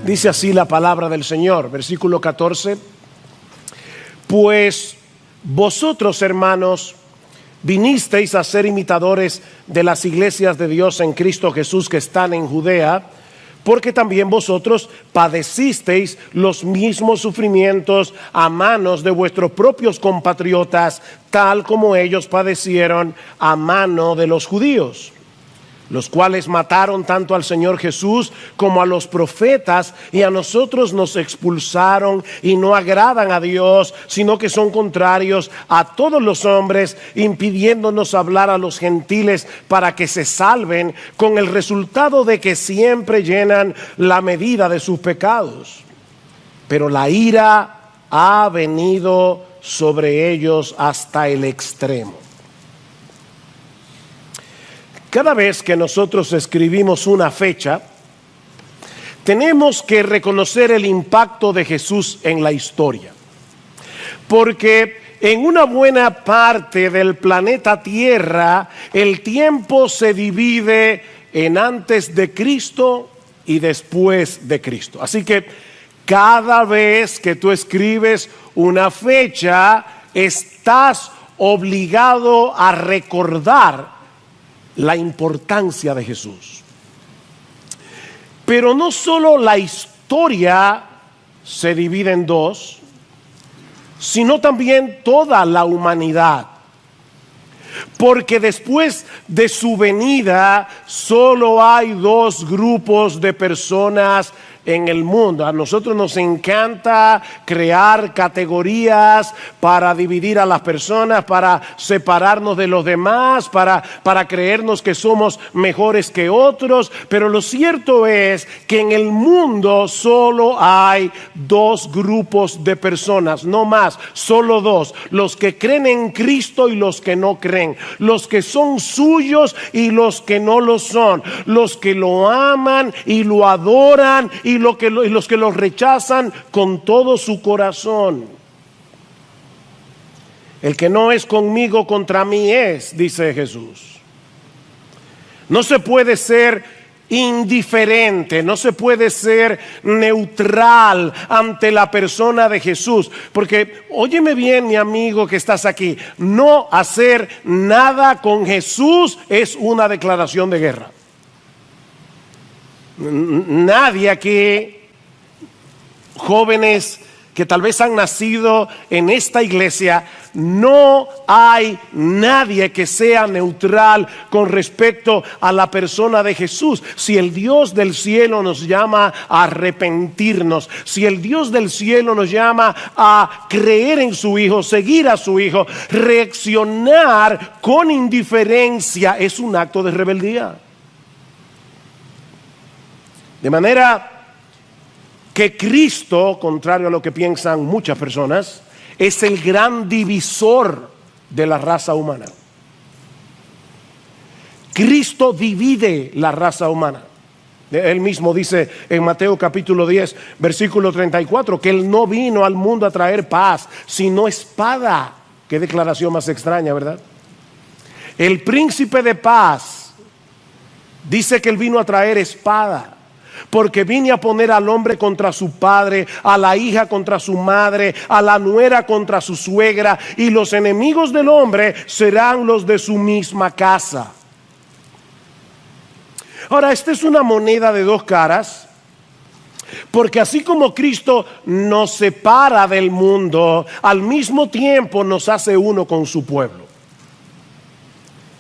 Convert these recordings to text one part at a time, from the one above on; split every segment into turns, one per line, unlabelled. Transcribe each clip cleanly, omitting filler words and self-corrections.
Dice así la palabra del Señor, versículo 14. Pues vosotros, hermanos, vinisteis a ser imitadores de las iglesias de Dios en Cristo Jesús que están en Judea, porque también vosotros padecisteis los mismos sufrimientos a manos de vuestros propios compatriotas, tal como ellos padecieron a mano de los judíos, los cuales mataron tanto al Señor Jesús como a los profetas, y a nosotros nos expulsaron y no agradan a Dios, sino que son contrarios a todos los hombres, impidiéndonos hablar a los gentiles para que se salven, con el resultado de que siempre llenan la medida de sus pecados. Pero la ira ha venido sobre ellos hasta el extremo. Cada vez que nosotros escribimos una fecha, tenemos que reconocer el impacto de Jesús en la historia. Porque en una buena parte del planeta Tierra, el tiempo se divide en antes de Cristo y después de Cristo. Así que cada vez que tú escribes una fecha, estás obligado a recordar la importancia de Jesús. Pero no solo la historia se divide en dos, sino también toda la humanidad. Porque después de su venida solo hay dos grupos de personas en el mundo. A nosotros nos encanta crear categorías para dividir a las personas, para separarnos de los demás, para creernos que somos mejores que otros. Pero lo cierto es que en el mundo solo hay dos grupos de personas, no más, solo dos: los que creen en Cristo y los que no creen, los que son suyos y los que no lo son, los que lo aman y lo adoran y los que lo rechazan con todo su corazón. El que no es conmigo, contra mí es, dice Jesús. No se puede ser indiferente, no se puede ser neutral ante la persona de Jesús, porque óyeme bien, mi amigo que estás aquí, no hacer nada con Jesús es una declaración de guerra. Nadie aquí, jóvenes que tal vez han nacido en esta iglesia, no hay nadie que sea neutral con respecto a la persona de Jesús. Si el Dios del cielo nos llama a arrepentirnos, si el Dios del cielo nos llama a creer en su Hijo, seguir a su Hijo, reaccionar con indiferencia es un acto de rebeldía. De manera que Cristo, contrario a lo que piensan muchas personas, es el gran divisor de la raza humana. Cristo divide la raza humana. Él mismo dice en Mateo capítulo 10, versículo 34, que Él no vino al mundo a traer paz, sino espada. Qué declaración más extraña, ¿verdad? El príncipe de paz dice que Él vino a traer espada. Porque vine a poner al hombre contra su padre, a la hija contra su madre, a la nuera contra su suegra, y los enemigos del hombre serán los de su misma casa. Ahora, esta es una moneda de dos caras, porque así como Cristo nos separa del mundo, al mismo tiempo nos hace uno con su pueblo.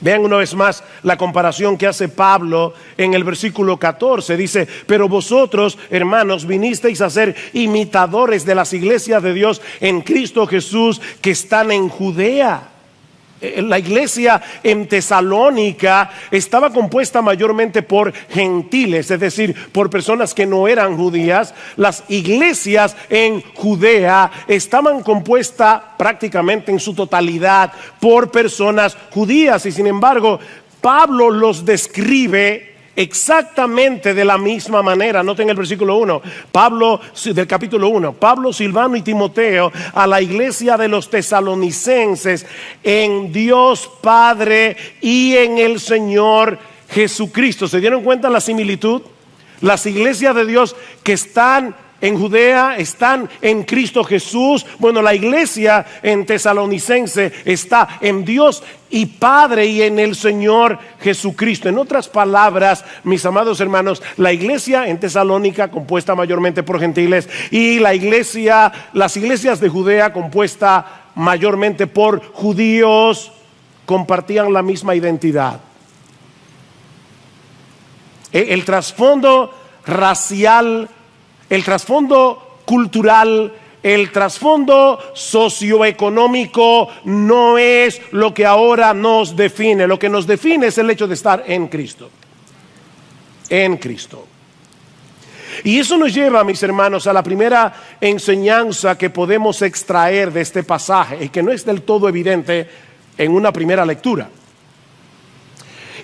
Vean una vez más la comparación que hace Pablo en el versículo 14. Dice: pero vosotros, hermanos, vinisteis a ser imitadores de las iglesias de Dios en Cristo Jesús que están en Judea. La iglesia en Tesalónica estaba compuesta mayormente por gentiles, es decir, por personas que no eran judías. Las iglesias en Judea estaban compuestas prácticamente en su totalidad por personas judías, y sin embargo Pablo los describe exactamente de la misma manera. Noten el versículo 1, Pablo, del capítulo 1, Pablo, Silvano y Timoteo, a la iglesia de los tesalonicenses, en Dios Padre y en el Señor Jesucristo. ¿Se dieron cuenta la similitud? Las iglesias de Dios que están en Judea están en Cristo Jesús. Bueno, la iglesia en Tesalonicense está en Dios y Padre y en el Señor Jesucristo. En otras palabras, mis amados hermanos, la iglesia en Tesalónica, compuesta mayormente por gentiles, y las iglesias de Judea, compuesta mayormente por judíos, compartían la misma identidad. El trasfondo racial, el trasfondo cultural, el trasfondo socioeconómico no es lo que ahora nos define. Lo que nos define es el hecho de estar en Cristo. En Cristo. Y eso nos lleva, mis hermanos, a la primera enseñanza que podemos extraer de este pasaje y que no es del todo evidente en una primera lectura.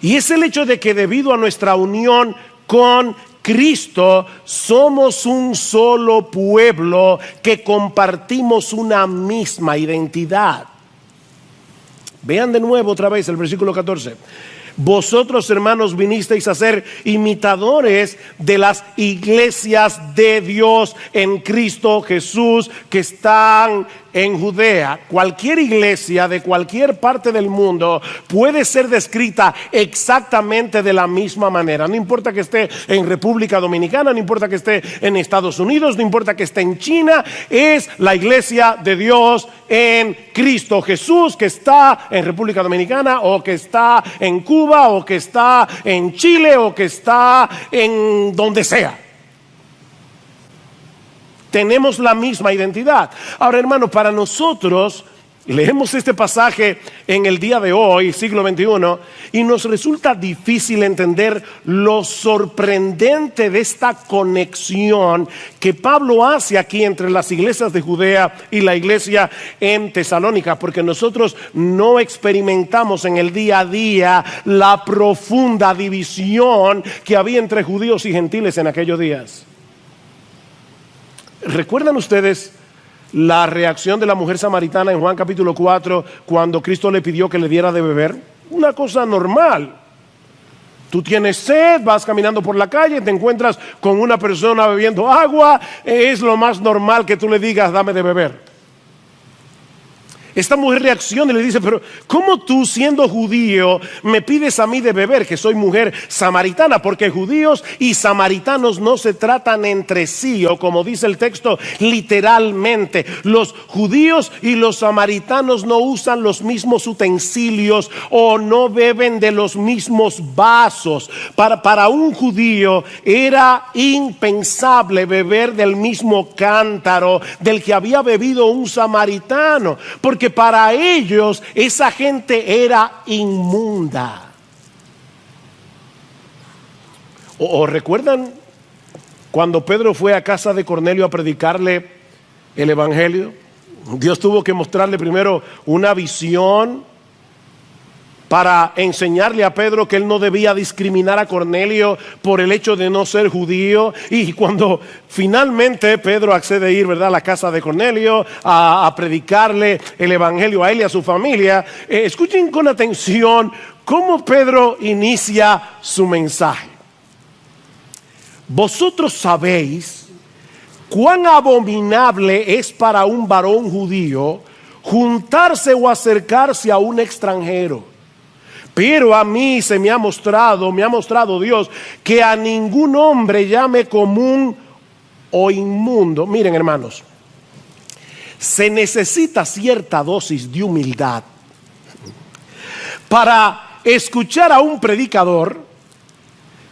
Y es el hecho de que debido a nuestra unión con Cristo, somos un solo pueblo que compartimos una misma identidad. Vean de nuevo otra vez el versículo 14. Vosotros, hermanos, vinisteis a ser imitadores de las iglesias de Dios en Cristo Jesús que están en Judea. Cualquier iglesia de cualquier parte del mundo puede ser descrita exactamente de la misma manera. No importa que esté en República Dominicana, no importa que esté en Estados Unidos, no importa que esté en China, es la iglesia de Dios en Cristo Jesús que está en República Dominicana, o que está en Cuba, o que está en Chile, o que está en donde sea. Tenemos la misma identidad. Ahora, hermano, para nosotros, leemos este pasaje en el día de hoy, siglo XXI, y nos resulta difícil entender lo sorprendente de esta conexión que Pablo hace aquí entre las iglesias de Judea y la iglesia en Tesalónica, porque nosotros no experimentamos en el día a día la profunda división que había entre judíos y gentiles en aquellos días. ¿Recuerdan ustedes la reacción de la mujer samaritana en Juan capítulo 4 cuando Cristo le pidió que le diera de beber? Una cosa normal. Tú tienes sed, vas caminando por la calle, te encuentras con una persona bebiendo agua, es lo más normal que tú le digas, dame de beber. Esta mujer reacciona y le dice, pero ¿cómo tú, siendo judío, me pides a mí de beber, que soy mujer samaritana? Porque judíos y samaritanos no se tratan entre sí, o como dice el texto, literalmente. Los judíos y los samaritanos no usan los mismos utensilios o no beben de los mismos vasos. Para un judío era impensable beber del mismo cántaro del que había bebido un samaritano, porque para ellos esa gente era inmunda. ¿O recuerdan cuando Pedro fue a casa de Cornelio a predicarle el evangelio? Dios tuvo que mostrarle primero una visión para enseñarle a Pedro que él no debía discriminar a Cornelio por el hecho de no ser judío. Y cuando finalmente Pedro accede a ir, ¿verdad?, a la casa de Cornelio a predicarle el evangelio a él y a su familia, escuchen con atención cómo Pedro inicia su mensaje. Vosotros sabéis cuán abominable es para un varón judío juntarse o acercarse a un extranjero. Pero a mí me ha mostrado Dios que a ningún hombre llame común o inmundo. Miren, hermanos, se necesita cierta dosis de humildad para escuchar a un predicador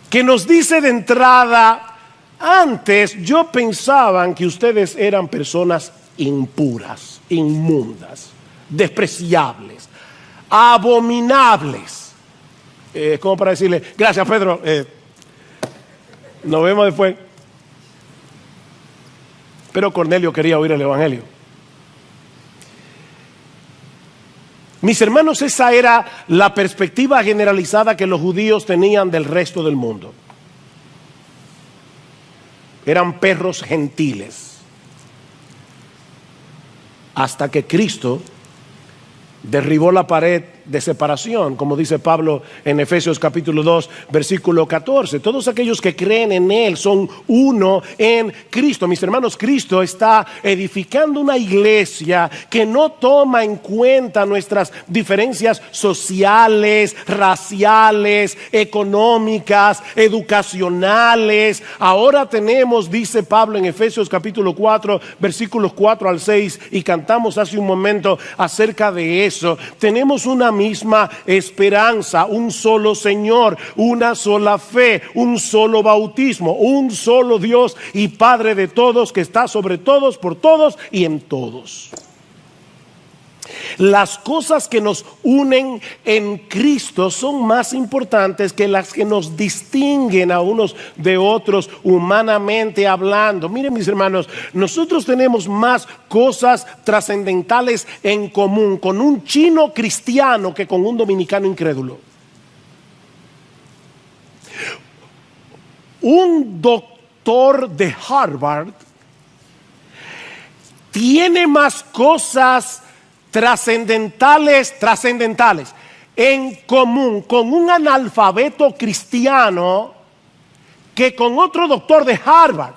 que nos dice de entrada: antes yo pensaba que ustedes eran personas impuras, inmundas, despreciables, abominables. Como para decirle, gracias Pedro, nos vemos después. Pero Cornelio quería oír el evangelio. Mis hermanos, esa era la perspectiva generalizada que los judíos tenían del resto del mundo. Eran perros gentiles. Hasta que Cristo derribó la pared de separación, como dice Pablo en Efesios capítulo 2, versículo 14. Todos aquellos que creen en Él son uno en Cristo. Mis hermanos, Cristo está edificando una iglesia que no toma en cuenta nuestras diferencias sociales, raciales, económicas, educacionales. Ahora tenemos, dice Pablo en Efesios capítulo 4, versículos 4 al 6, y cantamos hace un momento acerca de eso. Tenemos una misma esperanza, un solo Señor, una sola fe, un solo bautismo, un solo Dios y Padre de todos, que está sobre todos, por todos y en todos. Las cosas que nos unen en Cristo son más importantes que las que nos distinguen a unos de otros humanamente hablando. Miren, mis hermanos, nosotros tenemos más cosas trascendentales en común con un chino cristiano que con un dominicano incrédulo. Un doctor de Harvard tiene más cosas trascendentales en común con un analfabeto cristiano que con otro doctor de Harvard.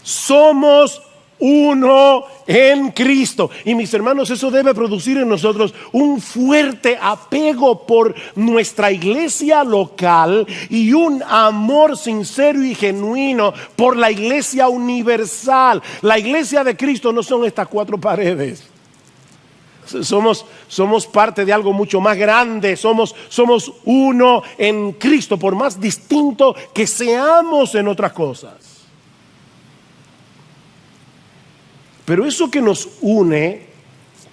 Somos uno en Cristo. Y mis hermanos, eso debe producir en nosotros un fuerte apego por nuestra iglesia local y un amor sincero y genuino por la iglesia universal. La iglesia de Cristo no son estas cuatro paredes. Somos parte de algo mucho más grande. Somos uno en Cristo, por más distinto que seamos en otras cosas. Pero eso que nos une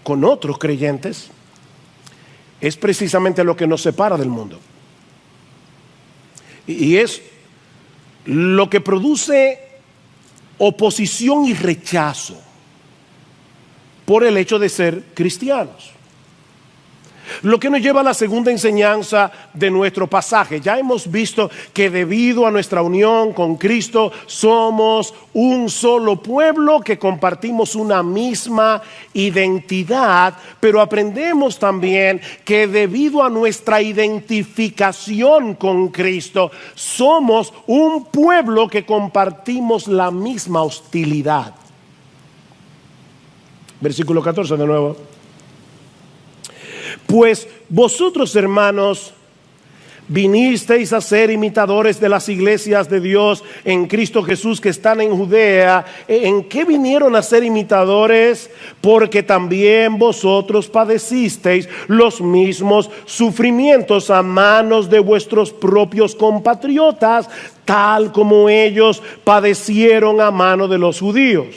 con otros creyentes es precisamente lo que nos separa del mundo. Y es lo que produce oposición y rechazo por el hecho de ser cristianos. Lo que nos lleva a la segunda enseñanza de nuestro pasaje. Ya hemos visto que debido a nuestra unión con Cristo somos un solo pueblo que compartimos una misma identidad, pero aprendemos también que debido a nuestra identificación con Cristo somos un pueblo que compartimos la misma hostilidad. Versículo 14 de nuevo. Pues vosotros, hermanos, vinisteis a ser imitadores de las iglesias de Dios en Cristo Jesús que están en Judea. ¿En qué vinieron a ser imitadores? Porque también vosotros padecisteis los mismos sufrimientos a manos de vuestros propios compatriotas, tal como ellos padecieron a mano de los judíos.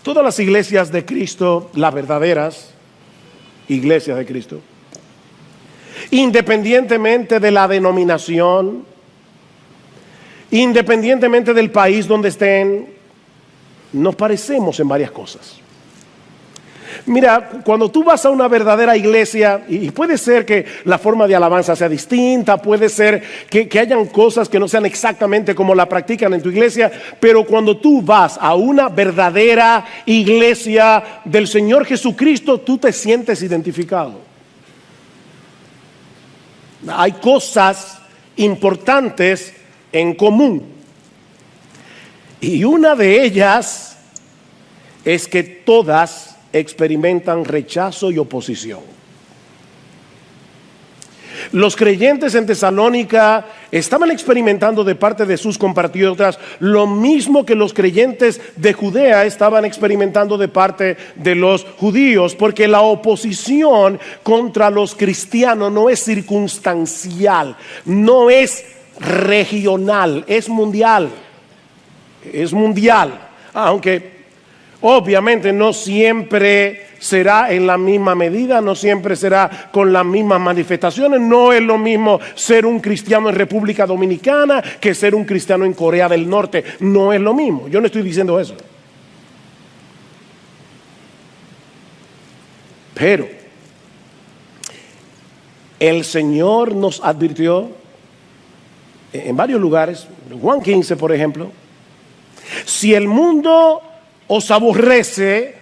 Todas las iglesias de Cristo, las verdaderas iglesias de Cristo, independientemente de la denominación, independientemente del país donde estén, nos parecemos en varias cosas. Mira, cuando tú vas a una verdadera iglesia, y puede ser que la forma de alabanza sea distinta, puede ser que hayan cosas que no sean exactamente como la practican en tu iglesia, pero cuando tú vas a una verdadera iglesia del Señor Jesucristo, tú te sientes identificado. Hay cosas importantes en común, y una de ellas es que todas experimentan rechazo y oposición. Los creyentes en Tesalónica estaban experimentando de parte de sus compatriotas lo mismo que los creyentes de Judea estaban experimentando de parte de los judíos, porque la oposición contra los cristianos no es circunstancial, no es regional, es mundial. Es mundial, aunque obviamente no siempre será en la misma medida, no siempre será con las mismas manifestaciones. No es lo mismo ser un cristiano en República Dominicana que ser un cristiano en Corea del Norte. No es lo mismo. Yo no estoy diciendo eso. Pero el Señor nos advirtió en varios lugares, en Juan 15 por ejemplo: si el mundo os aborrece,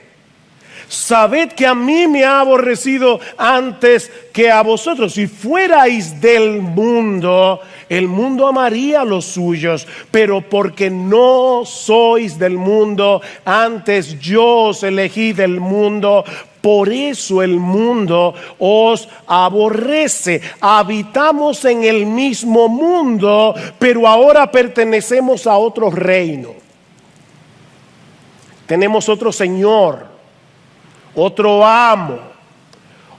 sabed que a mí me ha aborrecido antes que a vosotros. Si fuerais del mundo, el mundo amaría a los suyos, pero porque no sois del mundo, antes yo os elegí del mundo, por eso el mundo os aborrece. Habitamos en el mismo mundo, pero ahora pertenecemos a otro reino. Tenemos otro Señor, otro amo,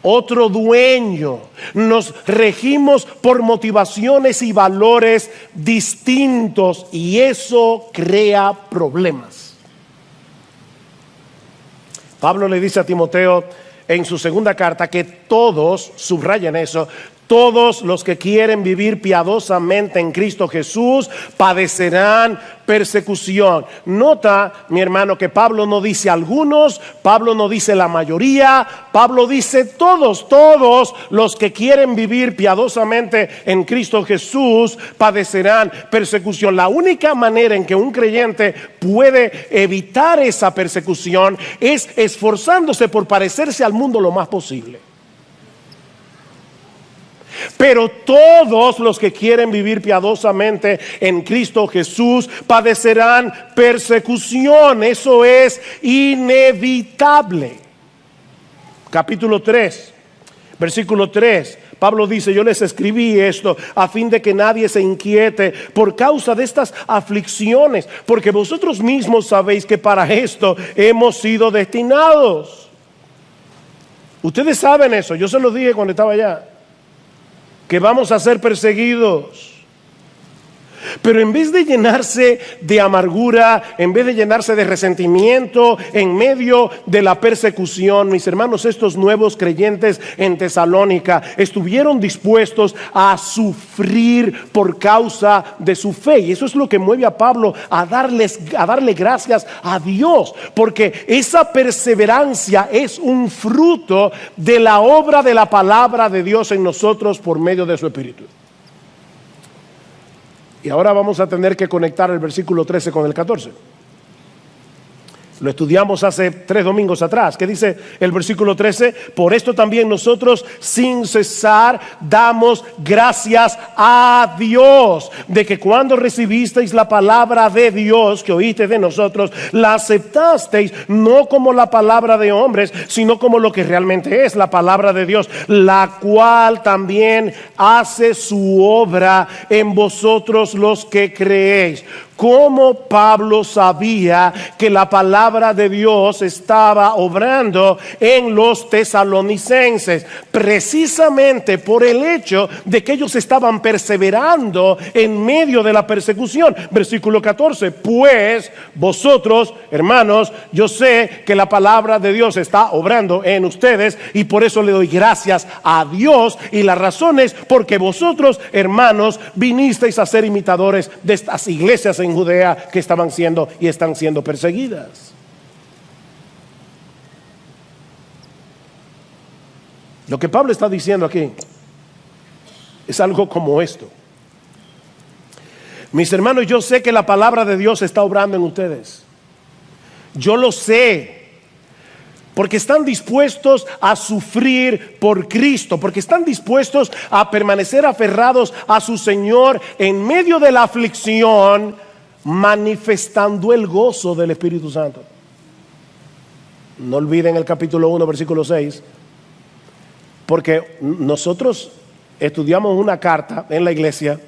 otro dueño. Nos regimos por motivaciones y valores distintos y eso crea problemas. Pablo le dice a Timoteo en su segunda carta que todos, subrayen eso, todos los que quieren vivir piadosamente en Cristo Jesús padecerán persecución. Nota, mi hermano, que Pablo no dice algunos, Pablo no dice la mayoría, Pablo dice todos, todos los que quieren vivir piadosamente en Cristo Jesús padecerán persecución. La única manera en que un creyente puede evitar esa persecución es esforzándose por parecerse al mundo lo más posible. Pero todos los que quieren vivir piadosamente en Cristo Jesús padecerán persecución. Eso es inevitable. Capítulo 3, versículo 3. Pablo dice: yo les escribí esto a fin de que nadie se inquiete por causa de estas aflicciones, porque vosotros mismos sabéis que para esto hemos sido destinados. Ustedes saben eso, yo se lo dije cuando estaba allá, que vamos a ser perseguidos. Pero en vez de llenarse de amargura, en vez de llenarse de resentimiento en medio de la persecución, mis hermanos, estos nuevos creyentes en Tesalónica estuvieron dispuestos a sufrir por causa de su fe. Y eso es lo que mueve a Pablo a darle gracias a Dios, porque esa perseverancia es un fruto de la obra de la palabra de Dios en nosotros por medio de su Espíritu. Y ahora vamos a tener que conectar el versículo 13 con el 14. Lo estudiamos hace 3 domingos atrás. ¿Qué dice el versículo 13? Por esto también nosotros sin cesar damos gracias a Dios de que cuando recibisteis la palabra de Dios que oíste de nosotros, la aceptasteis no como la palabra de hombres, sino como lo que realmente es la palabra de Dios, la cual también hace su obra en vosotros los que creéis. Como Pablo sabía que la palabra de Dios estaba obrando en los tesalonicenses, precisamente por el hecho de que ellos estaban perseverando en medio de la persecución. Versículo 14: pues vosotros, hermanos, yo sé que la palabra de Dios está obrando en ustedes y por eso le doy gracias a Dios, y la razón es porque vosotros, hermanos, vinisteis a ser imitadores de estas iglesias en Judea que estaban siendo y están siendo perseguidas. Lo que Pablo está diciendo aquí es algo como esto: mis hermanos, yo sé que la palabra de Dios está obrando en ustedes. Yo lo sé, porque están dispuestos a sufrir por Cristo, porque están dispuestos a permanecer aferrados a su Señor en medio de la aflicción, manifestando el gozo del Espíritu Santo. No olviden el capítulo 1, versículo 6, porque nosotros estudiamos una carta en la iglesia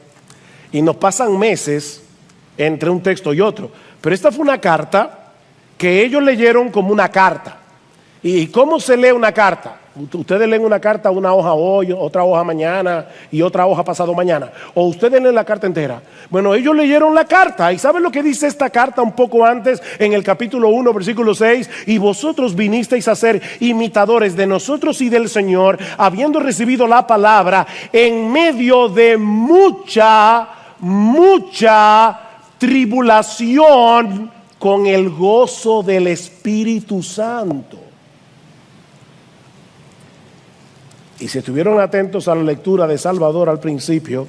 y nos pasan meses entre un texto y otro, pero esta fue una carta que ellos leyeron como una carta. ¿Y cómo se lee una carta? Ustedes leen una carta, una hoja hoy, otra hoja mañana y otra hoja pasado mañana, o ustedes leen la carta entera. Bueno, ellos leyeron la carta, y ¿saben lo que dice esta carta un poco antes en el capítulo 1, versículo 6? Y vosotros vinisteis a ser imitadores de nosotros y del Señor, habiendo recibido la palabra en medio de mucha tribulación, con el gozo del Espíritu Santo. Y si estuvieron atentos a la lectura de Salvador al principio,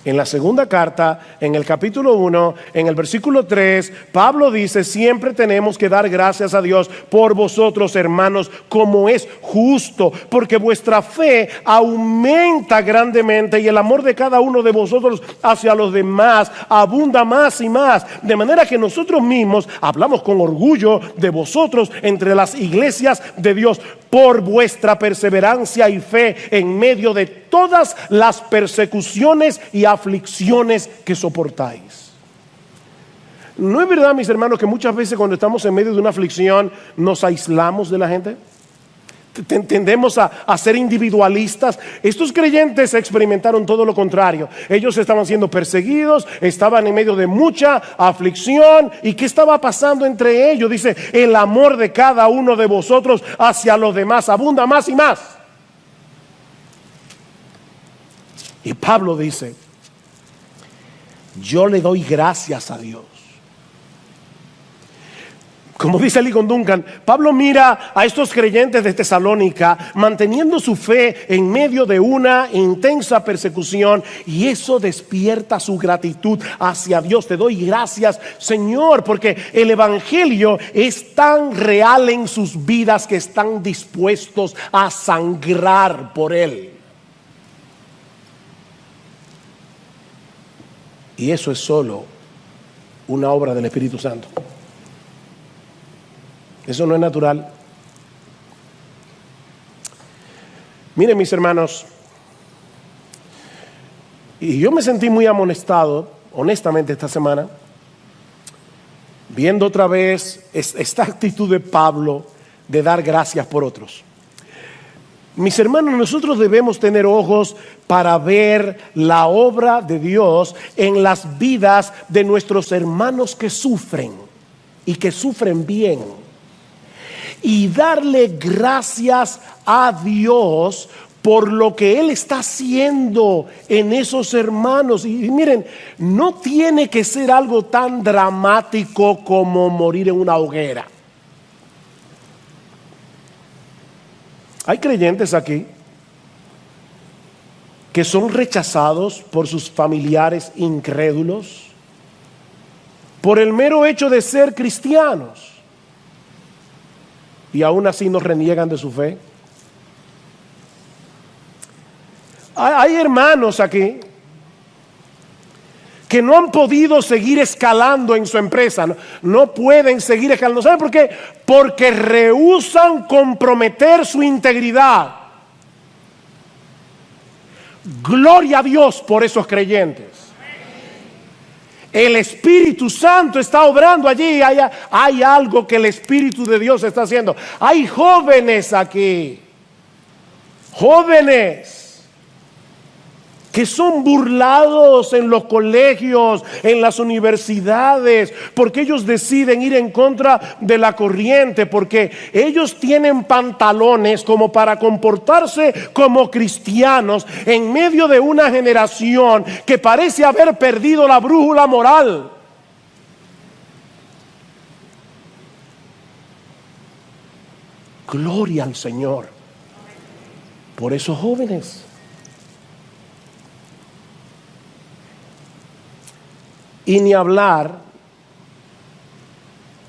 En la segunda carta, en el capítulo 1, en el versículo 3, Pablo dice: siempre tenemos que dar gracias a Dios por vosotros, hermanos, como es justo, porque vuestra fe aumenta grandemente y el amor de cada uno de vosotros hacia los demás abunda más y más, de manera que nosotros mismos hablamos con orgullo de vosotros entre las iglesias de Dios, por vuestra perseverancia y fe en medio de todas las persecuciones y aflicciones que soportáis. ¿No es verdad, mis hermanos, que muchas veces cuando estamos en medio de una aflicción nos aislamos de la gente? Tendemos a ser individualistas. Estos creyentes experimentaron todo lo contrario. Ellos estaban siendo perseguidos, estaban en medio de mucha aflicción. ¿Y qué estaba pasando entre ellos? Dice: el amor de cada uno de vosotros hacia los demás abunda más y más. Y Pablo dice: yo le doy gracias a Dios. Como dice Ligon Duncan, Pablo mira a estos creyentes de Tesalónica manteniendo su fe en medio de una intensa persecución, y eso despierta su gratitud hacia Dios. Te doy gracias, Señor, porque el evangelio es tan real en sus vidas que están dispuestos a sangrar por él. Y eso es solo una obra del Espíritu Santo. Eso no es natural. Miren, mis hermanos, y yo me sentí muy amonestado, honestamente, esta semana, viendo otra vez esta actitud de Pablo de dar gracias por otros. Mis hermanos, nosotros debemos tener ojos para ver la obra de Dios en las vidas de nuestros hermanos que sufren y que sufren bien, y darle gracias a Dios por lo que Él está haciendo en esos hermanos. Y miren, no tiene que ser algo tan dramático como morir en una hoguera. Hay creyentes aquí que son rechazados por sus familiares incrédulos por el mero hecho de ser cristianos, y aún así nos reniegan de su fe. Hay hermanos aquí que no han podido seguir escalando en su empresa. No pueden seguir escalando. ¿Saben por qué? Porque rehúsan comprometer su integridad. Gloria a Dios por esos creyentes. El Espíritu Santo está obrando allí. Hay algo que el Espíritu de Dios está haciendo. Hay jóvenes aquí, jóvenes que son burlados en los colegios, en las universidades, porque ellos deciden ir en contra de la corriente, porque ellos tienen pantalones como para comportarse como cristianos en medio de una generación que parece haber perdido la brújula moral. Gloria al Señor por esos jóvenes. Y ni hablar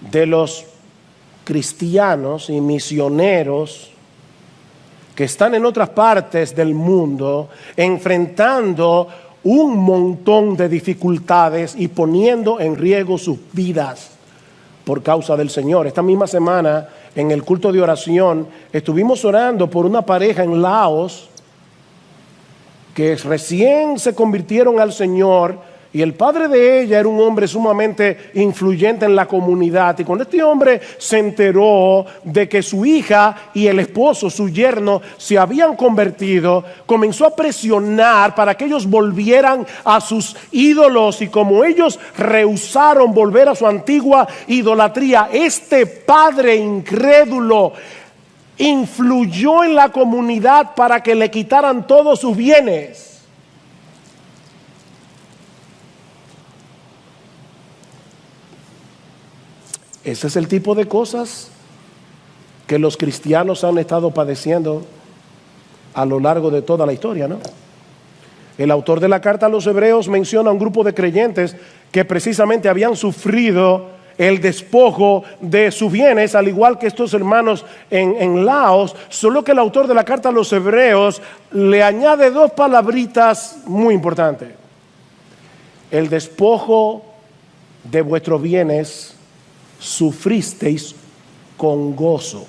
de los cristianos y misioneros que están en otras partes del mundo enfrentando un montón de dificultades y poniendo en riesgo sus vidas por causa del Señor. Esta misma semana, en el culto de oración, estuvimos orando por una pareja en Laos que recién se convirtieron al Señor. Y el padre de ella era un hombre sumamente influyente en la comunidad. Y cuando este hombre se enteró de que su hija y el esposo, su yerno, se habían convertido, comenzó a presionar para que ellos volvieran a sus ídolos. Y como ellos rehusaron volver a su antigua idolatría, este padre incrédulo influyó en la comunidad para que le quitaran todos sus bienes. Ese es el tipo de cosas que los cristianos han estado padeciendo a lo largo de toda la historia, ¿no? El autor de la carta a los hebreos menciona a un grupo de creyentes que precisamente habían sufrido el despojo de sus bienes, al igual que estos hermanos en Laos, solo que el autor de la carta a los hebreos le añade dos palabritas muy importantes. El despojo de vuestros bienes sufristeis con gozo.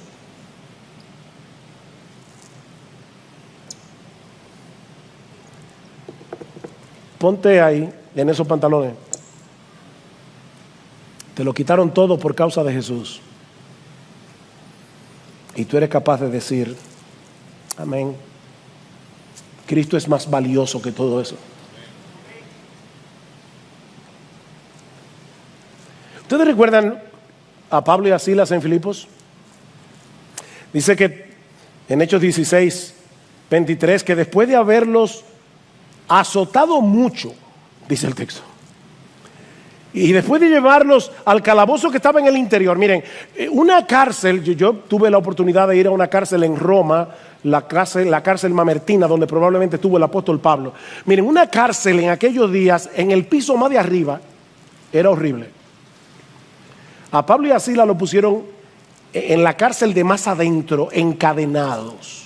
Ponte ahí, en esos pantalones. Te lo quitaron todo por causa de Jesús. Y tú eres capaz de decir, amén. Cristo es más valioso que todo eso. ¿Ustedes recuerdan a Pablo y a Silas en Filipos? Dice que en Hechos 16, 23, que después de haberlos azotado mucho, dice el texto, y después de llevarlos al calabozo que estaba en el interior, miren, una cárcel, yo tuve la oportunidad de ir a una cárcel en Roma, la cárcel Mamertina, donde probablemente estuvo el apóstol Pablo. Miren, una cárcel en aquellos días, en el piso más de arriba, era horrible. A Pablo y a Silas lo pusieron en la cárcel de más adentro, encadenados.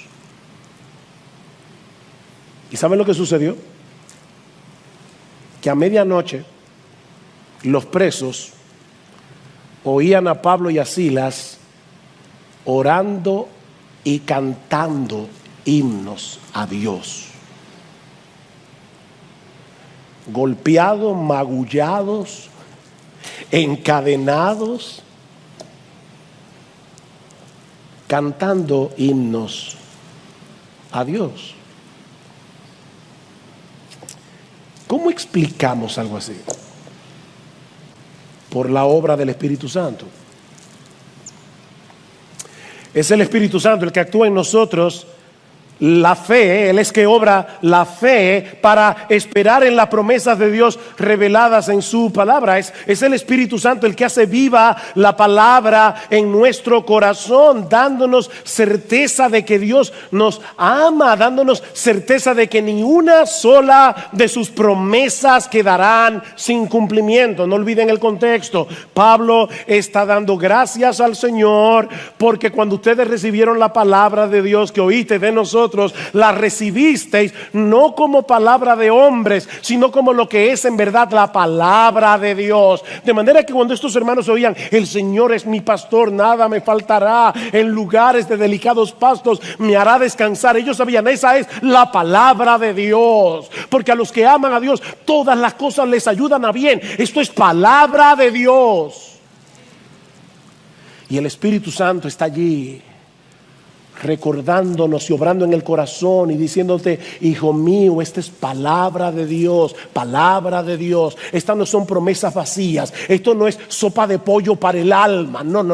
¿Y saben lo que sucedió? Que a medianoche los presos oían a Pablo y a Silas orando y cantando himnos a Dios. Golpeados, magullados, encadenados, cantando himnos a Dios. ¿Cómo explicamos algo así? Por la obra del Espíritu Santo. Es el Espíritu Santo el que actúa en nosotros la fe. Él es que obra la fe para esperar en las promesas de Dios reveladas en su palabra. Es el Espíritu Santo el que hace viva la palabra en nuestro corazón, dándonos certeza de que Dios nos ama, dándonos certeza de que ni una sola de sus promesas quedarán sin cumplimiento. No olviden el contexto. Pablo está dando gracias al Señor porque cuando ustedes recibieron la palabra de Dios que oíste de nosotros, la recibisteis no como palabra de hombres, sino como lo que es en verdad la palabra de Dios. De manera que cuando estos hermanos oían, el Señor es mi pastor, nada me faltará, en lugares de delicados pastos me hará descansar, ellos sabían, esa es la palabra de Dios, porque a los que aman a Dios todas las cosas les ayudan a bien. Esto es palabra de Dios. Y el Espíritu Santo está allí recordándonos y obrando en el corazón y diciéndote, hijo mío, esta es palabra de Dios, palabra de Dios. Estas no son promesas vacías, esto no es sopa de pollo para el alma, no.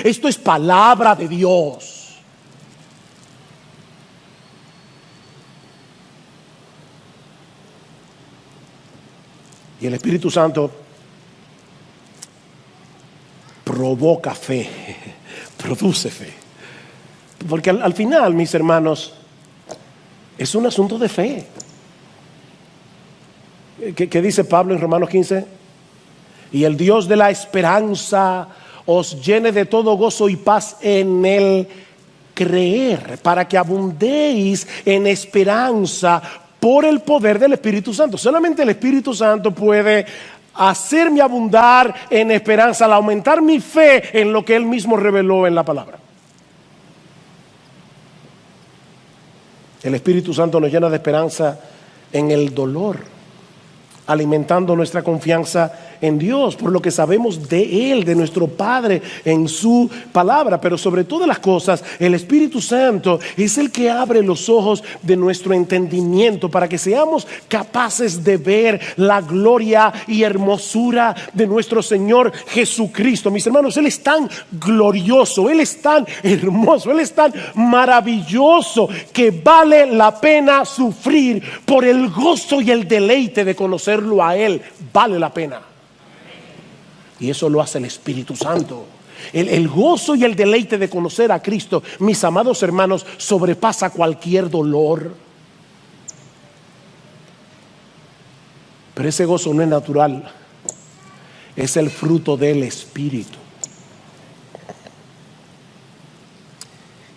Esto es palabra de Dios. Y el Espíritu Santo provoca fe, produce fe. Porque al final, mis hermanos, es un asunto de fe. ¿Qué dice Pablo en Romanos 15? Y el Dios de la esperanza os llene de todo gozo y paz en el creer, para que abundéis en esperanza por el poder del Espíritu Santo. Solamente el Espíritu Santo puede hacerme abundar en esperanza, al aumentar mi fe en lo que Él mismo reveló en la palabra. El Espíritu Santo nos llena de esperanza en el dolor, alimentando nuestra confianza en Dios, por lo que sabemos de Él, de nuestro Padre, en su palabra. Pero sobre todas las cosas, el Espíritu Santo es el que abre los ojos de nuestro entendimiento para que seamos capaces de ver la gloria y hermosura de nuestro Señor Jesucristo. Mis hermanos, Él es tan glorioso, Él es tan hermoso, Él es tan maravilloso que vale la pena sufrir por el gozo y el deleite de conocerlo a Él. Vale la pena. Y eso lo hace el Espíritu Santo. El gozo y el deleite de conocer a Cristo, mis amados hermanos, sobrepasa cualquier dolor. Pero ese gozo no es natural, es el fruto del Espíritu.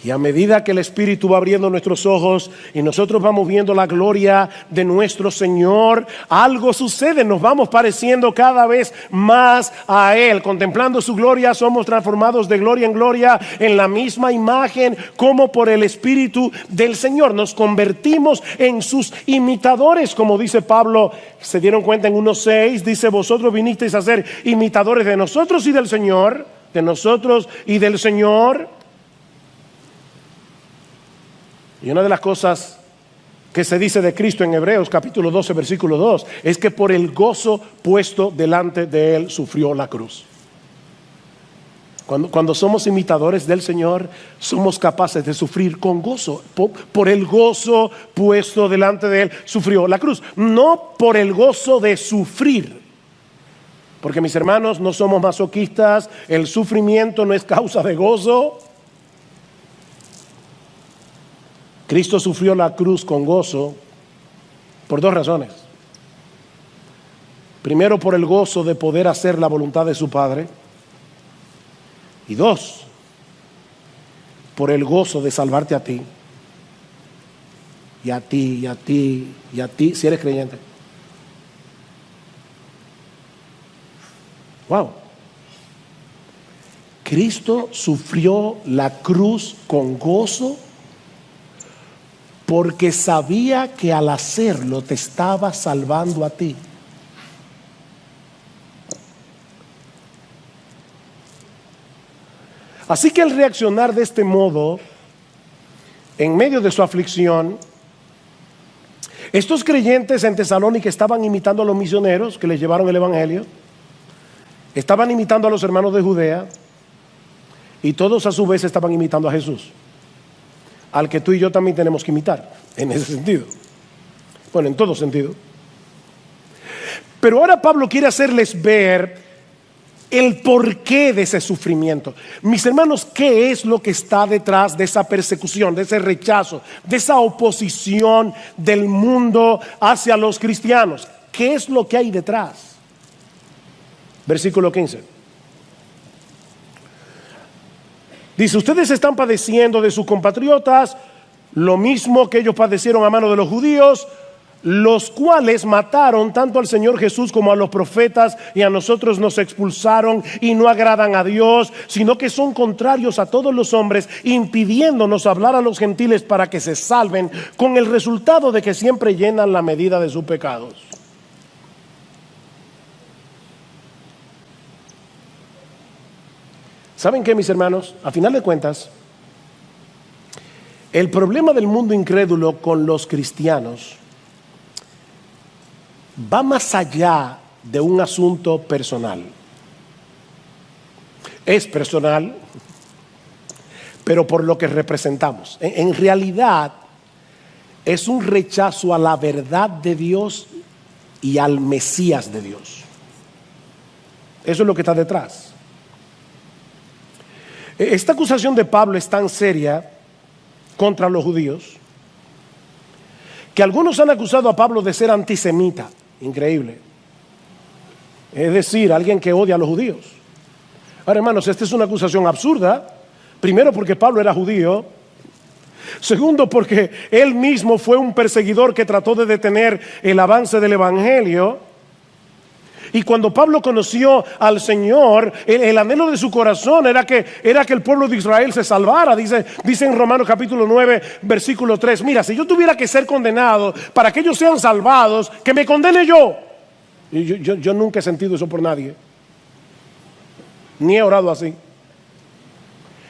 Y a medida que el Espíritu va abriendo nuestros ojos y nosotros vamos viendo la gloria de nuestro Señor, algo sucede, nos vamos pareciendo cada vez más a Él. Contemplando su gloria, somos transformados de gloria en gloria en la misma imagen como por el Espíritu del Señor. Nos convertimos en sus imitadores, como dice Pablo. ¿Se dieron cuenta en 1:6? Dice: vosotros vinisteis a ser imitadores de nosotros y del Señor, de nosotros y del Señor. Y una de las cosas que se dice de Cristo en Hebreos capítulo 12 versículo 2 es que por el gozo puesto delante de Él sufrió la cruz. Cuando somos imitadores del Señor, somos capaces de sufrir con gozo. Por el gozo puesto delante de Él sufrió la cruz. No por el gozo de sufrir, porque mis hermanos, no somos masoquistas. El sufrimiento no es causa de gozo. Cristo sufrió la cruz con gozo por dos razones. Primero, por el gozo de poder hacer la voluntad de su Padre. Y dos, por el gozo de salvarte a ti. Y a ti, y a ti, y a ti, si eres creyente. Wow. Cristo sufrió la cruz con gozo porque sabía que al hacerlo te estaba salvando a ti. Así que al reaccionar de este modo, en medio de su aflicción, estos creyentes en Tesalónica estaban imitando a los misioneros que les llevaron el evangelio, estaban imitando a los hermanos de Judea, y todos a su vez estaban imitando a Jesús, al que tú y yo también tenemos que imitar, en ese sentido. Bueno, en todo sentido. Pero ahora Pablo quiere hacerles ver el porqué de ese sufrimiento. Mis hermanos, ¿qué es lo que está detrás de esa persecución, de ese rechazo, de esa oposición del mundo hacia los cristianos? ¿Qué es lo que hay detrás? Versículo 15. Dice: ustedes están padeciendo de sus compatriotas lo mismo que ellos padecieron a mano de los judíos, los cuales mataron tanto al Señor Jesús como a los profetas, y a nosotros nos expulsaron y no agradan a Dios, sino que son contrarios a todos los hombres, impidiéndonos hablar a los gentiles para que se salven, con el resultado de que siempre llenan la medida de sus pecados. ¿Saben qué, mis hermanos? A final de cuentas, el problema del mundo incrédulo con los cristianos va más allá de un asunto personal. Es personal, pero por lo que representamos. En realidad, es un rechazo a la verdad de Dios y al Mesías de Dios. Eso es lo que está detrás. Esta acusación de Pablo es tan seria contra los judíos que algunos han acusado a Pablo de ser antisemita. Increíble. Es decir, alguien que odia a los judíos. Ahora, hermanos, esta es una acusación absurda. Primero, porque Pablo era judío. Segundo, porque él mismo fue un perseguidor que trató de detener el avance del evangelio. Y cuando Pablo conoció al Señor, el anhelo de su corazón era que el pueblo de Israel se salvara. Dice en Romanos capítulo 9, versículo 3, mira, si yo tuviera que ser condenado para que ellos sean salvados, que me condene yo. Y yo nunca he sentido eso por nadie, ni he orado así.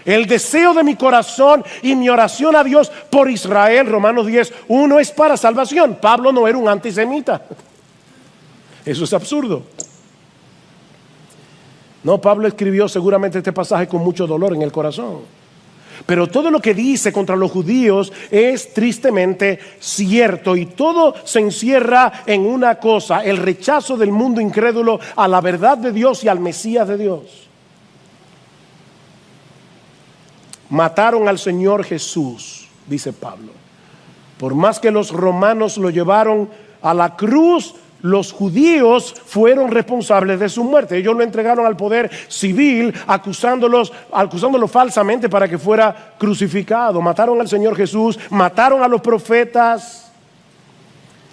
El deseo de mi corazón y mi oración a Dios por Israel, Romanos 10, 1, es para salvación. Pablo no era un antisemita. Eso es absurdo. No, Pablo escribió seguramente este pasaje con mucho dolor en el corazón. Pero todo lo que dice contra los judíos es tristemente cierto, y todo se encierra en una cosa: el rechazo del mundo incrédulo a la verdad de Dios y al Mesías de Dios. Mataron al Señor Jesús, dice Pablo. Por más que los romanos lo llevaron a la cruz, los judíos fueron responsables de su muerte. Ellos lo entregaron al poder civil, acusándolo falsamente para que fuera crucificado. Mataron al Señor Jesús, mataron a los profetas.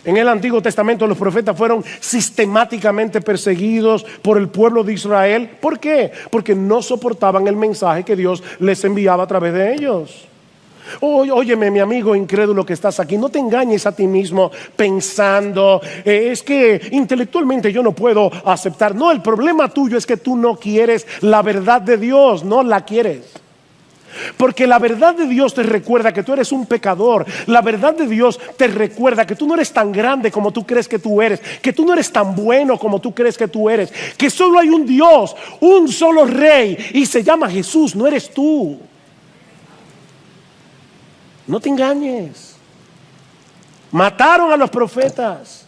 En el Antiguo Testamento los profetas fueron sistemáticamente perseguidos por el pueblo de Israel. ¿Por qué? Porque no soportaban el mensaje que Dios les enviaba a través de ellos. Óyeme, mi amigo incrédulo que estás aquí, no te engañes a ti mismo pensando, es que intelectualmente yo no puedo aceptar. No, el problema tuyo es que tú no quieres la verdad de Dios, no la quieres. Porque la verdad de Dios te recuerda que tú eres un pecador. La verdad de Dios te recuerda que tú no eres tan grande como tú crees que tú eres, que tú no eres tan bueno como tú crees que tú eres, que solo hay un Dios, un solo Rey, y se llama Jesús, no eres tú. No te engañes. Mataron a los profetas.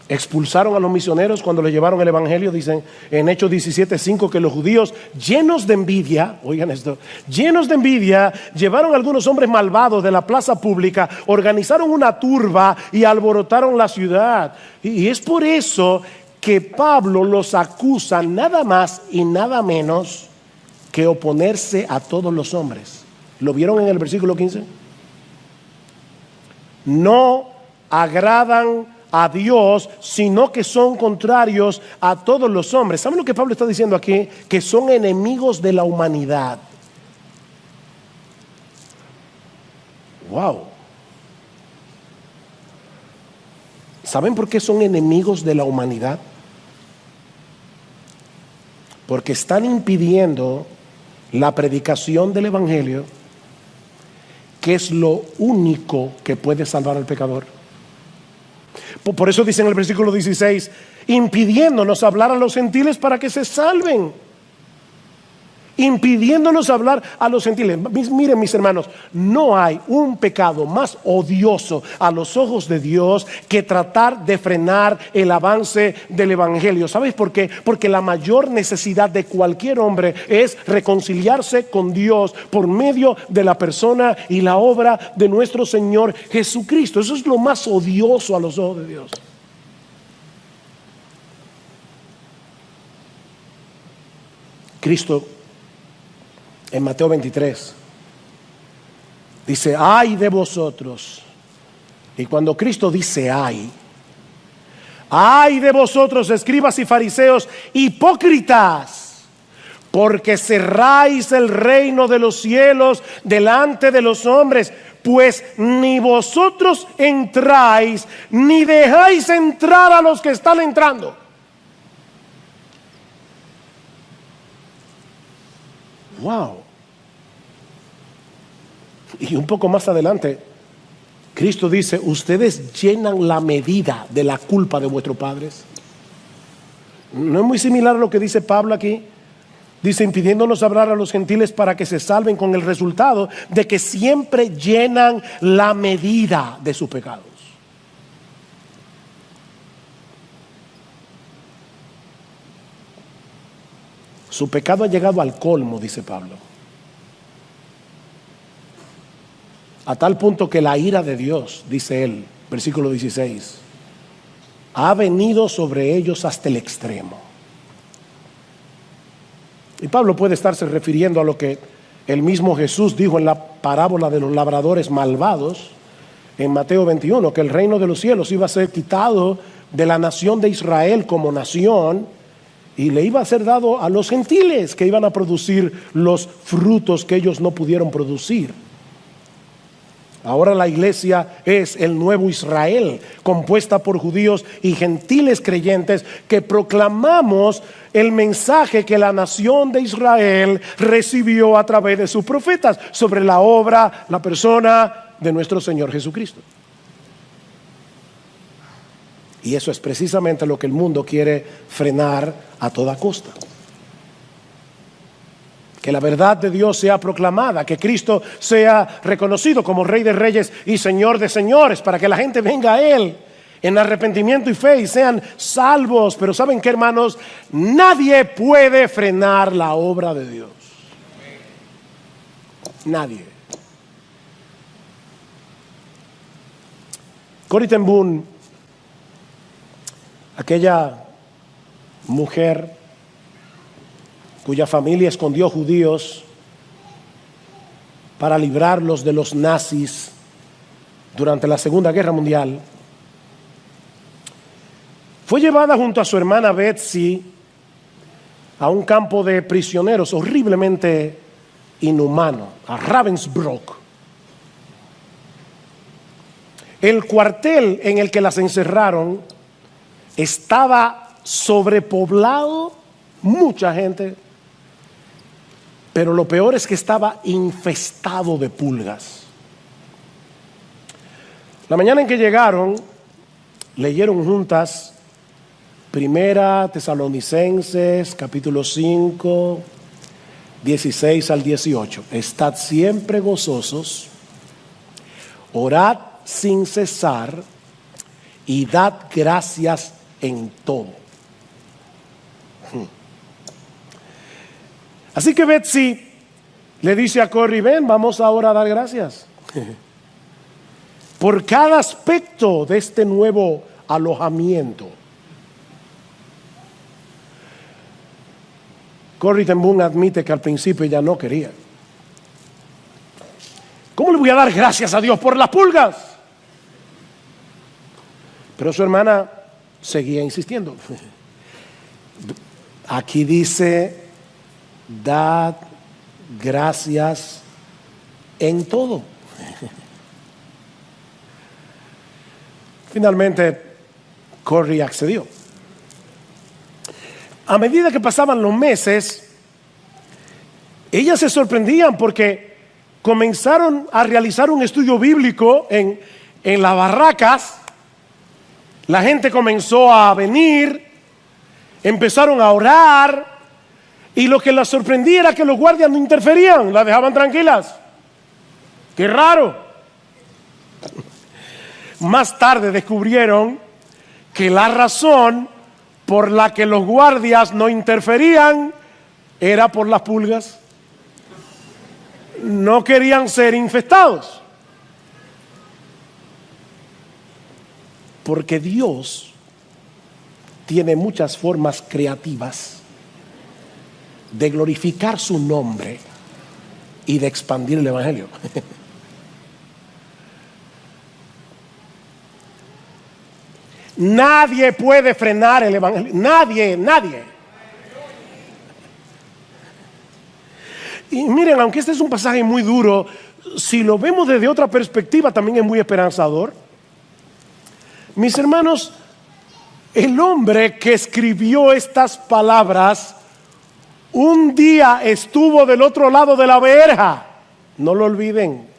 Expulsaron a los misioneros cuando les llevaron el evangelio. Dicen en Hechos 17:5 que los judíos, llenos de envidia, oigan esto, llenos de envidia, llevaron a algunos hombres malvados de la plaza pública, organizaron una turba y alborotaron la ciudad. Y es por eso que Pablo los acusa nada más y nada menos que oponerse a todos los hombres. ¿Lo vieron en el versículo 15? No agradan a Dios, sino que son contrarios a todos los hombres. ¿Saben lo que Pablo está diciendo aquí? Que son enemigos de la humanidad. Wow. ¿Saben por qué son enemigos de la humanidad? Porque están impidiendo la predicación del evangelio, que es lo único que puede salvar al pecador. Por eso dice en el versículo 16, impidiéndonos hablar a los gentiles para que se salven. Impidiéndonos hablar a los gentiles. Miren, mis hermanos, no hay un pecado más odioso a los ojos de Dios que tratar de frenar el avance del evangelio. ¿Sabes por qué? Porque la mayor necesidad de cualquier hombre es reconciliarse con Dios por medio de la persona y la obra de nuestro Señor Jesucristo. Eso es lo más odioso a los ojos de Dios. Cristo en Mateo 23 dice, ay de vosotros. Y cuando Cristo dice ay de vosotros, escribas y fariseos, hipócritas, porque cerráis el reino de los cielos delante de los hombres, pues ni vosotros entráis, ni dejáis entrar a los que están entrando. Wow. Y un poco más adelante, Cristo dice, ustedes llenan la medida de la culpa de vuestros padres. ¿No es muy similar a lo que dice Pablo aquí? Dice, impidiéndonos hablar a los gentiles para que se salven, con el resultado de que siempre llenan la medida de sus pecados. Su pecado ha llegado al colmo, dice Pablo. A tal punto que la ira de Dios, dice él, versículo 16, ha venido sobre ellos hasta el extremo. Y Pablo puede estarse refiriendo a lo que el mismo Jesús dijo en la parábola de los labradores malvados en Mateo 21, que el reino de los cielos iba a ser quitado de la nación de Israel como nación y le iba a ser dado a los gentiles, que iban a producir los frutos que ellos no pudieron producir. Ahora la iglesia es el nuevo Israel, compuesta por judíos y gentiles creyentes que proclamamos el mensaje que la nación de Israel recibió a través de sus profetas sobre la obra, la persona de nuestro Señor Jesucristo. Y eso es precisamente lo que el mundo quiere frenar a toda costa. Que la verdad de Dios sea proclamada, que Cristo sea reconocido como Rey de Reyes y Señor de Señores, para que la gente venga a Él en arrepentimiento y fe y sean salvos. Pero ¿saben qué, hermanos? Nadie puede frenar la obra de Dios. Nadie. Corrie ten Boom, aquella mujer cuya familia escondió judíos para librarlos de los nazis durante la Segunda Guerra Mundial, fue llevada junto a su hermana Betsy a un campo de prisioneros horriblemente inhumano, a Ravensbrück. El cuartel en el que las encerraron estaba sobrepoblado, mucha gente, pero lo peor es que estaba infestado de pulgas. La mañana en que llegaron, leyeron juntas Primera Tesalonicenses, capítulo 5, 16 al 18. Estad siempre gozosos, orad sin cesar y dad gracias en todo. Así que Betsy le dice a Corrie: ven, vamos ahora a dar gracias por cada aspecto de este nuevo alojamiento. Corrie ten Boom admite que al principio ella no quería. ¿Cómo le voy a dar gracias a Dios por las pulgas? Pero su hermana seguía insistiendo. Aquí dice: dad gracias en todo. Finalmente, Corrie accedió. A medida que pasaban los meses, ellas se sorprendían porque comenzaron a realizar un estudio bíblico en las barracas. La gente comenzó a venir, empezaron a orar, y lo que las sorprendía era que los guardias no interferían, las dejaban tranquilas. ¡Qué raro! Más tarde descubrieron que la razón por la que los guardias no interferían era por las pulgas. No querían ser infestados. Porque Dios tiene muchas formas creativas de glorificar su nombre y de expandir el evangelio. Nadie puede frenar el evangelio. Nadie. Y miren, aunque este es un pasaje muy duro, si lo vemos desde otra perspectiva también es muy esperanzador. Mis hermanos, el hombre que escribió estas palabras un día estuvo del otro lado de la verja. No lo olviden.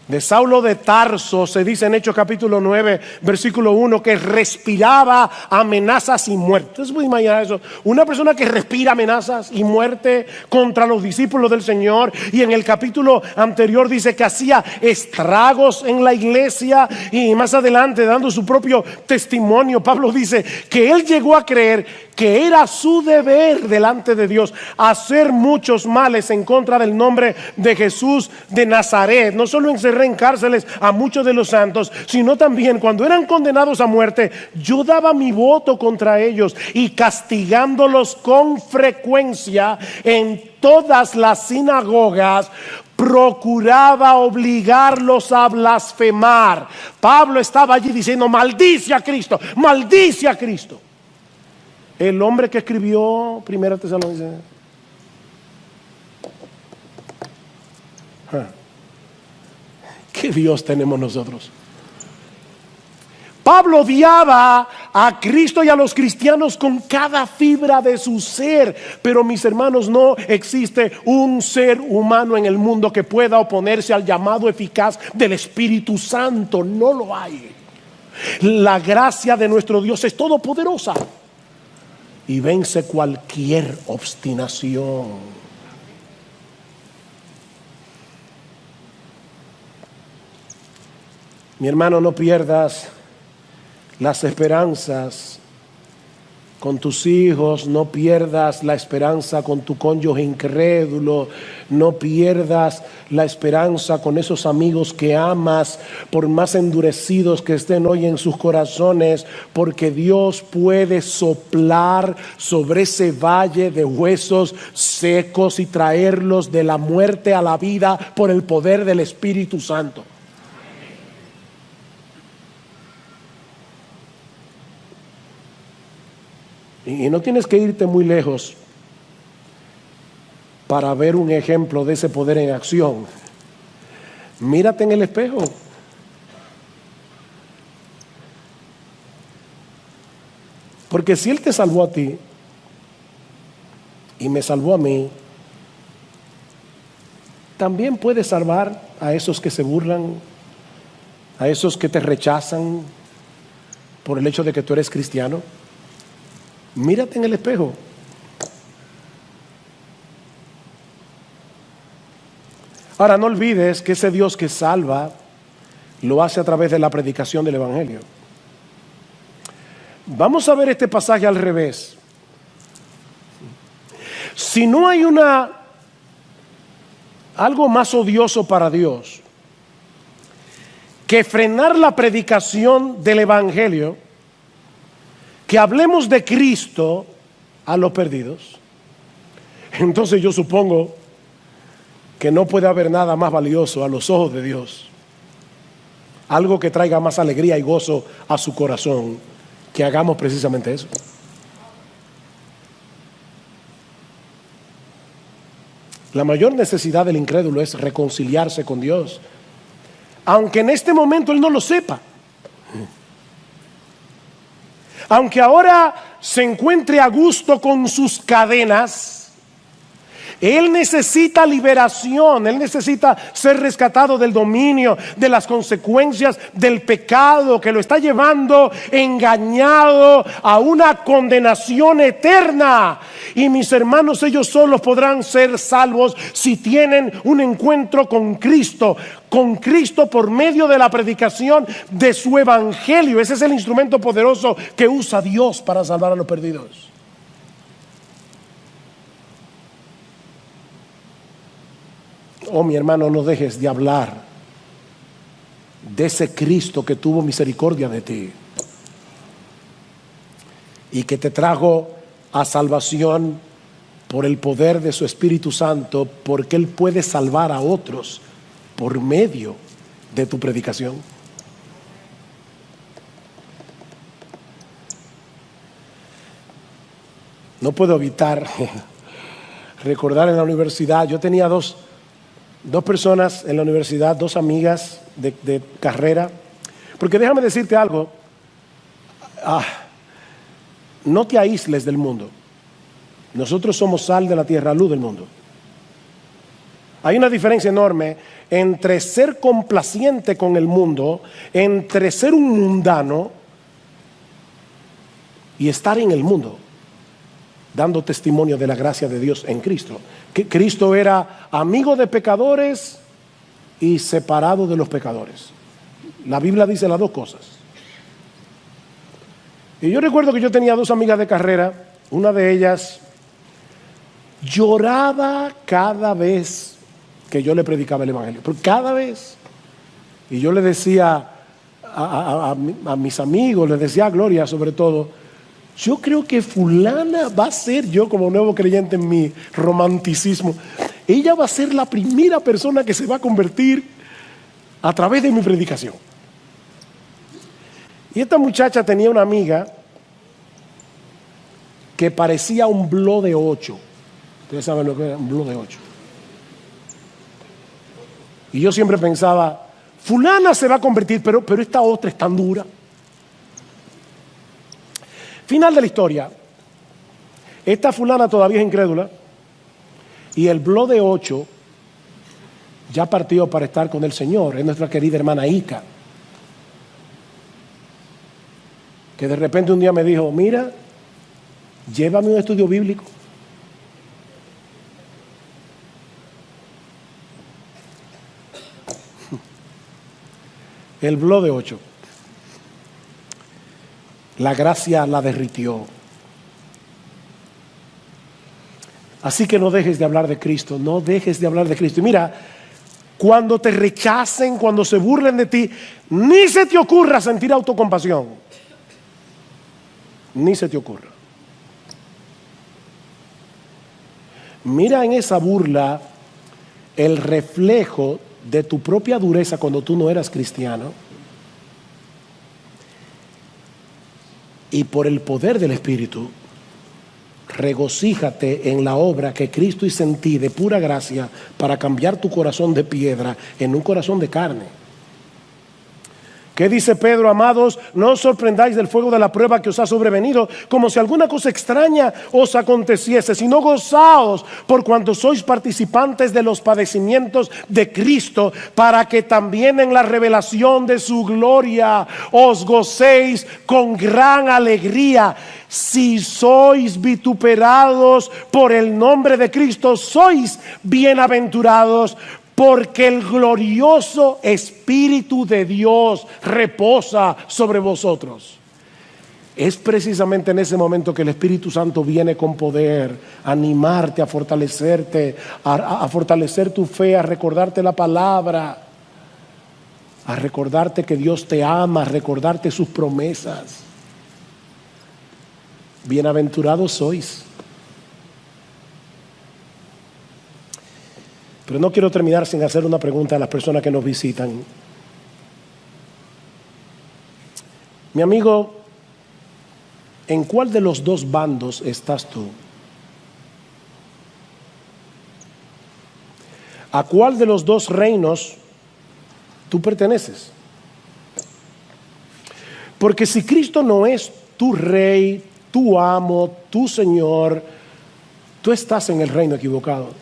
De Saulo de Tarso se dice en Hechos capítulo 9, versículo 1, que respiraba amenazas y muerte. Entonces voy a imaginar eso. Una persona que respira amenazas y muerte contra los discípulos del Señor. Y en el capítulo anterior dice que hacía estragos en la iglesia. Y más adelante, dando su propio testimonio, Pablo dice que él llegó a creer que era su deber delante de Dios hacer muchos males en contra del nombre de Jesús de Nazaret. No solo encerré en cárceles a muchos de los santos, sino también cuando eran condenados a muerte, yo daba mi voto contra ellos, y castigándolos con frecuencia en todas las sinagogas, procuraba obligarlos a blasfemar. Pablo estaba allí diciendo: maldice a Cristo, maldice a Cristo. El hombre que escribió Primera Tesalonicenses. ¿Qué Dios tenemos nosotros? Pablo odiaba a Cristo y a los cristianos con cada fibra de su ser. Pero mis hermanos, no existe un ser humano en el mundo que pueda oponerse al llamado eficaz del Espíritu Santo. No lo hay. La gracia de nuestro Dios es todopoderosa y vence cualquier obstinación. Mi hermano, no pierdas las esperanzas con tus hijos, no pierdas la esperanza con tu cónyuge incrédulo, no pierdas la esperanza con esos amigos que amas, por más endurecidos que estén hoy en sus corazones, porque Dios puede soplar sobre ese valle de huesos secos y traerlos de la muerte a la vida por el poder del Espíritu Santo. Y no tienes que irte muy lejos para ver un ejemplo de ese poder en acción. Mírate en el espejo. Porque si Él te salvó a ti y me salvó a mí, también puede salvar a esos que se burlan, a esos que te rechazan por el hecho de que tú eres cristiano. Mírate en el espejo. Ahora, no olvides que ese Dios que salva lo hace a través de la predicación del Evangelio. Vamos a ver este pasaje al revés. Si no hay algo más odioso para Dios que frenar la predicación del Evangelio, que hablemos de Cristo a los perdidos, entonces yo supongo que no puede haber nada más valioso a los ojos de Dios, algo que traiga más alegría y gozo a su corazón, que hagamos precisamente eso. La mayor necesidad del incrédulo es reconciliarse con Dios, aunque en este momento él no lo sepa. Aunque ahora se encuentre a gusto con sus cadenas, él necesita liberación, él necesita ser rescatado del dominio, de las consecuencias del pecado que lo está llevando engañado a una condenación eterna. Y mis hermanos, ellos solos podrán ser salvos si tienen un encuentro con Cristo por medio de la predicación de su evangelio. Ese es el instrumento poderoso que usa Dios para salvar a los perdidos. Oh, mi hermano, no dejes de hablar de ese Cristo que tuvo misericordia de ti y que te trajo a salvación por el poder de su Espíritu Santo, porque Él puede salvar a otros por medio de tu predicación. No puedo evitar recordar en la universidad, yo tenía dos personas en la universidad, dos amigas de carrera, porque déjame decirte algo, no te aísles del mundo. Nosotros somos sal de la tierra, luz del mundo. Hay una diferencia enorme entre ser complaciente con el mundo, entre ser un mundano y estar en el mundo, dando testimonio de la gracia de Dios en Cristo. Que Cristo era amigo de pecadores y separado de los pecadores. La Biblia dice las dos cosas. Y yo recuerdo que yo tenía dos amigas de carrera. Una de ellas lloraba cada vez que yo le predicaba el Evangelio, pero cada vez. Y yo le decía a mis amigos, les decía a Gloria sobre todo, yo creo que fulana va a ser, yo como nuevo creyente en mi romanticismo, ella va a ser la primera persona que se va a convertir a través de mi predicación. Y esta muchacha tenía una amiga que parecía un bló de 8. Ustedes saben lo que era un bló de 8. Y yo siempre pensaba, fulana se va a convertir, pero esta otra es tan dura. Final de la historia. Esta fulana todavía es incrédula y el bló de 8 ya partió para estar con el Señor. Es nuestra querida hermana Ica, que de repente un día me dijo, mira, llévame a un estudio bíblico. El bló de 8. La gracia la derritió. Así que no dejes de hablar de Cristo, no dejes de hablar de Cristo. Y mira, cuando te rechacen, cuando se burlen de ti, ni se te ocurra sentir autocompasión. Ni se te ocurra. Mira en esa burla el reflejo de tu propia dureza cuando tú no eras cristiano. Y por el poder del Espíritu, regocíjate en la obra que Cristo hizo en ti de pura gracia para cambiar tu corazón de piedra en un corazón de carne. ¿Qué dice Pedro? Amados, no os sorprendáis del fuego de la prueba que os ha sobrevenido, como si alguna cosa extraña os aconteciese, sino gozaos por cuanto sois participantes de los padecimientos de Cristo, para que también en la revelación de su gloria os gocéis con gran alegría. Si sois vituperados por el nombre de Cristo, sois bienaventurados, porque el glorioso Espíritu de Dios reposa sobre vosotros. Es precisamente en ese momento que el Espíritu Santo viene con poder a animarte, a fortalecerte, a fortalecer tu fe, a recordarte la palabra, a recordarte que Dios te ama, a recordarte sus promesas. Bienaventurados sois. Pero no quiero terminar sin hacer una pregunta a las personas que nos visitan. Mi amigo, ¿en cuál de los dos bandos estás tú? ¿A cuál de los dos reinos tú perteneces? Porque si Cristo no es tu rey, tu amo, tu Señor, tú estás en el reino equivocado.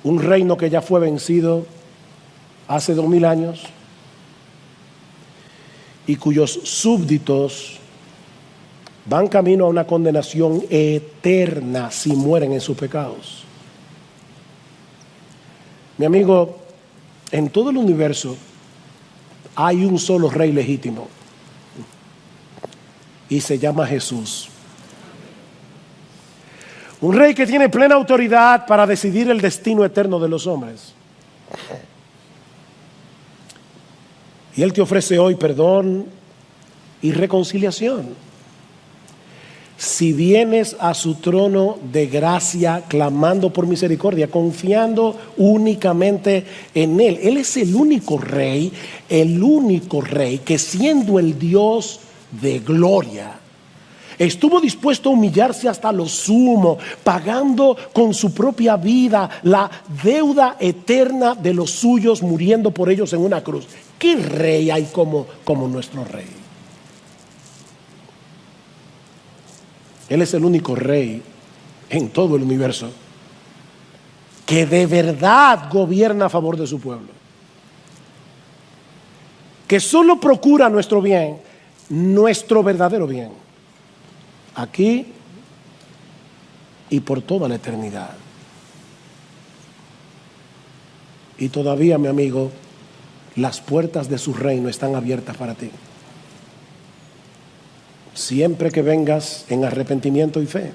Un reino que ya fue vencido hace 2000 años y cuyos súbditos van camino a una condenación eterna si mueren en sus pecados. Mi amigo, en todo el universo hay un solo rey legítimo y se llama Jesús. Un rey que tiene plena autoridad para decidir el destino eterno de los hombres. Y Él te ofrece hoy perdón y reconciliación. Si vienes a su trono de gracia clamando por misericordia, confiando únicamente en Él. Él es el único rey que siendo el Dios de gloria, estuvo dispuesto a humillarse hasta lo sumo, pagando con su propia vida la deuda eterna de los suyos, muriendo por ellos en una cruz. ¿Qué rey hay como nuestro rey? Él es el único rey en todo el universo que de verdad gobierna a favor de su pueblo, que solo procura nuestro bien, nuestro verdadero bien, aquí y por toda la eternidad. Y todavía, mi amigo, las puertas de su reino están abiertas para ti, siempre que vengas en arrepentimiento y fe.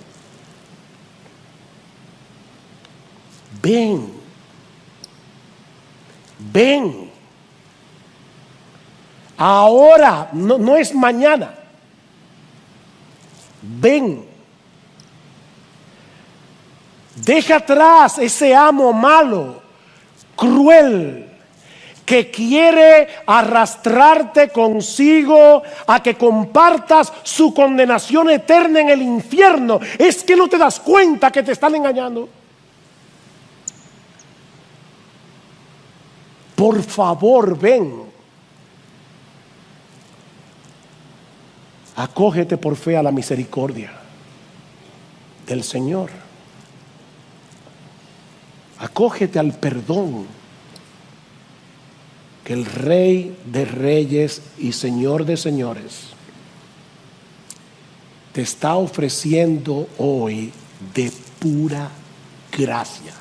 Ven, ven. Ahora, no es mañana. Ven. Deja atrás ese amo malo, cruel, que quiere arrastrarte consigo a que compartas su condenación eterna en el infierno. Es que no te das cuenta que te están engañando. Por favor, ven. Acógete por fe a la misericordia del Señor. Acógete al perdón que el Rey de Reyes y Señor de Señores te está ofreciendo hoy de pura gracia,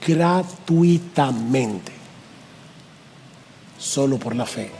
gratuitamente, solo por la fe.